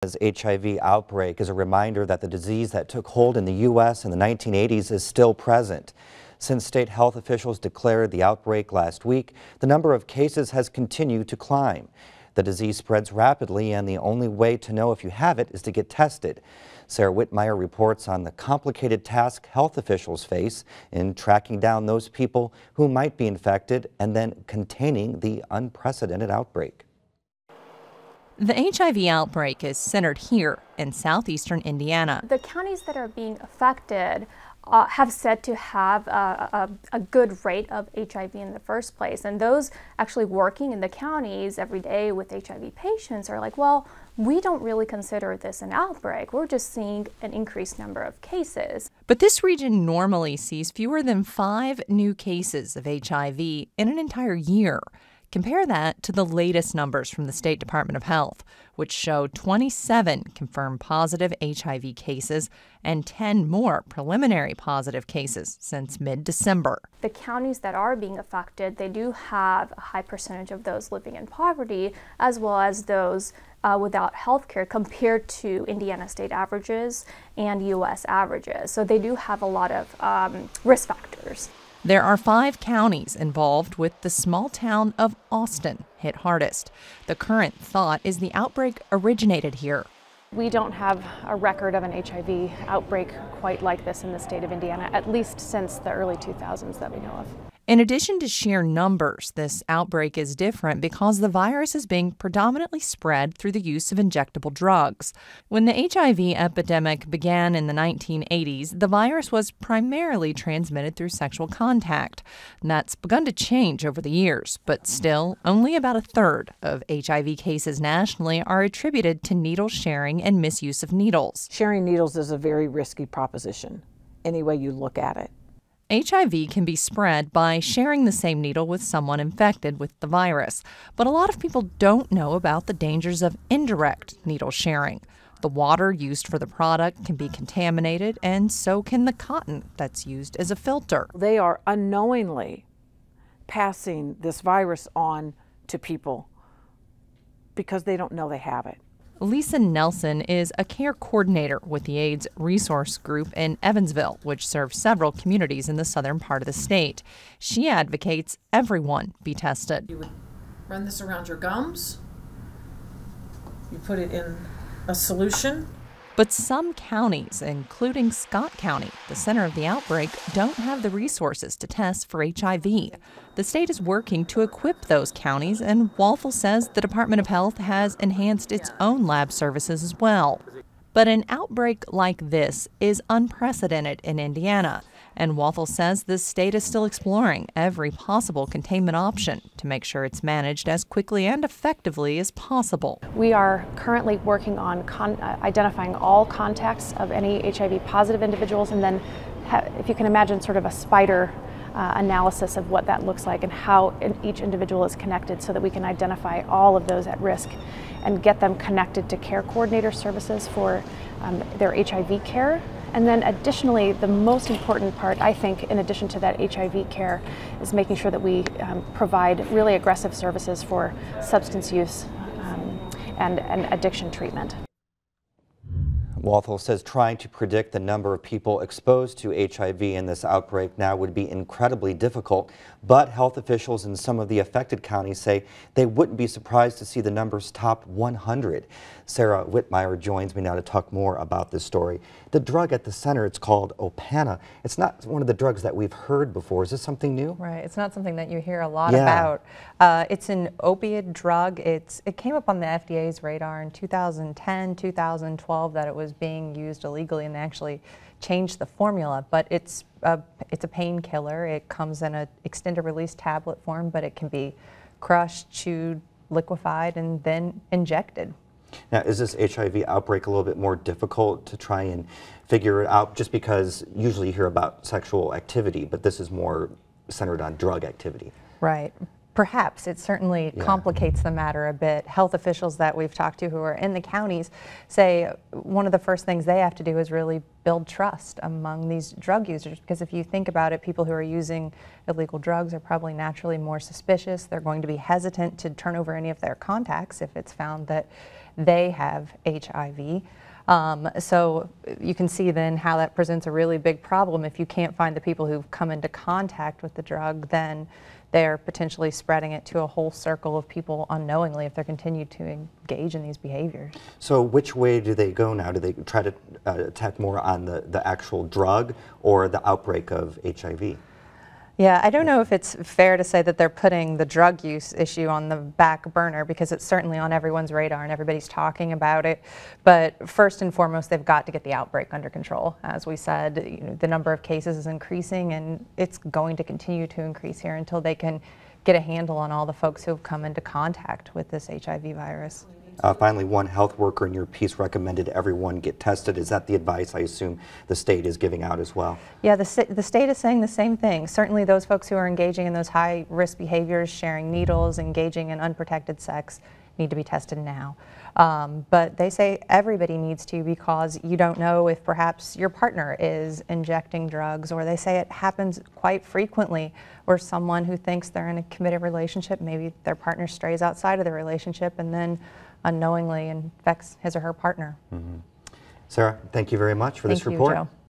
As HIV outbreak is a reminder that the disease that took hold in the U.S. in the 1980s is still present. Since state health officials declared the outbreak last week, the number of cases has continued to climb. The disease spreads rapidly, and the only way to know if you have it is to get tested. Sarah Whitmire reports on the complicated task health officials face in tracking down those people who might be infected and then containing the unprecedented outbreak. The HIV outbreak is centered here in southeastern Indiana. The counties that are being affected have said to have a good rate of HIV in the first place. And those actually working in the counties every day with HIV patients are like, well, we don't really consider this an outbreak. We're just seeing an increased number of cases. But this region normally sees fewer than 5 new cases of HIV in an entire year. Compare that to the latest numbers from the State Department of Health, which showed 27 confirmed positive HIV cases and 10 more preliminary positive cases since mid-December. The counties that are being affected, they do have a high percentage of those living in poverty, as well as those without health care compared to Indiana state averages and U.S. averages. So they do have a lot of risk factors. There are 5 counties involved, with the small town of Austin hit hardest. The current thought is the outbreak originated here. We don't have a record of an HIV outbreak quite like this in the state of Indiana, at least since the early 2000s that we know of. In addition to sheer numbers, this outbreak is different because the virus is being predominantly spread through the use of injectable drugs. When the HIV epidemic began in the 1980s, the virus was primarily transmitted through sexual contact. And that's begun to change over the years, but still, only about a third of HIV cases nationally are attributed to needle sharing and misuse of needles. Sharing needles is a very risky proposition, any way you look at it. HIV can be spread by sharing the same needle with someone infected with the virus, but a lot of people don't know about the dangers of indirect needle sharing. The water used for the product can be contaminated, and so can the cotton that's used as a filter. They are unknowingly passing this virus on to people because they don't know they have it. Lisa Nelson is a care coordinator with the AIDS Resource Group in Evansville, which serves several communities in the southern part of the state. She advocates everyone be tested. You would run this around your gums. You put it in a solution. But some counties, including Scott County, the center of the outbreak, don't have the resources to test for HIV. The state is working to equip those counties, and Walthall says the Department of Health has enhanced its own lab services as well. But an outbreak like this is unprecedented in Indiana, and Walthall says the state is still exploring every possible containment option to make sure it's managed as quickly and effectively as possible. We are currently working on identifying all contacts of any HIV positive individuals, and then if you can imagine sort of a spider analysis of what that looks like and how each individual is connected, so that we can identify all of those at risk and get them connected to care coordinator services for their HIV care. And then additionally, the most important part, I think, in addition to that HIV care, is making sure that we provide really aggressive services for substance use and addiction treatment. Walthall says trying to predict the number of people exposed to HIV in this outbreak now would be incredibly difficult, but health officials in some of the affected counties say they wouldn't be surprised to see the numbers top 100. Sarah Whitmire joins me now to talk more about this story. The drug at the center, it's called Opana. It's not one of the drugs that we've heard before. Is this something new? Right, it's not something that you hear a lot about. It's an opiate drug. It came up on the FDA's radar in 2010, 2012 that it was being used illegally, and they actually changed the formula. But it's a painkiller. It comes in an extended release tablet form, but it can be crushed, chewed, liquefied, and then injected. Now, is this HIV outbreak a little bit more difficult to try and figure it out, just because usually you hear about sexual activity, but this is more centered on drug activity? Right. Perhaps. It certainly complicates the matter a bit. Health officials that we've talked to who are in the counties say one of the first things they have to do is really build trust among these drug users, because if you think about it, people who are using illegal drugs are probably naturally more suspicious. They're going to be hesitant to turn over any of their contacts if it's found that they have HIV. So you can see then how that presents a really big problem. If you can't find the people who've come into contact with the drug, then they're potentially spreading it to a whole circle of people unknowingly if they continue to engage in these behaviors. So which way do they go now? Do they try to attack more on the actual drug or the outbreak of HIV? Yeah, I don't know if it's fair to say that they're putting the drug use issue on the back burner, because it's certainly on everyone's radar and everybody's talking about it. But first and foremost, they've got to get the outbreak under control. As we said, the number of cases is increasing, and it's going to continue to increase here until they can get a handle on all the folks who have come into contact with this HIV virus. Finally, one health worker in your piece recommended everyone get tested. Is that the advice I assume the state is giving out as well? Yeah, the state is saying the same thing. Certainly those folks who are engaging in those high-risk behaviors, sharing needles, engaging in unprotected sex, need to be tested now. But they say everybody needs to, because you don't know if perhaps your partner is injecting drugs, or they say it happens quite frequently where someone who thinks they're in a committed relationship, maybe their partner strays outside of the relationship and then unknowingly infects his or her partner. Sarah, thank you very much for this report. Thank you, Joe.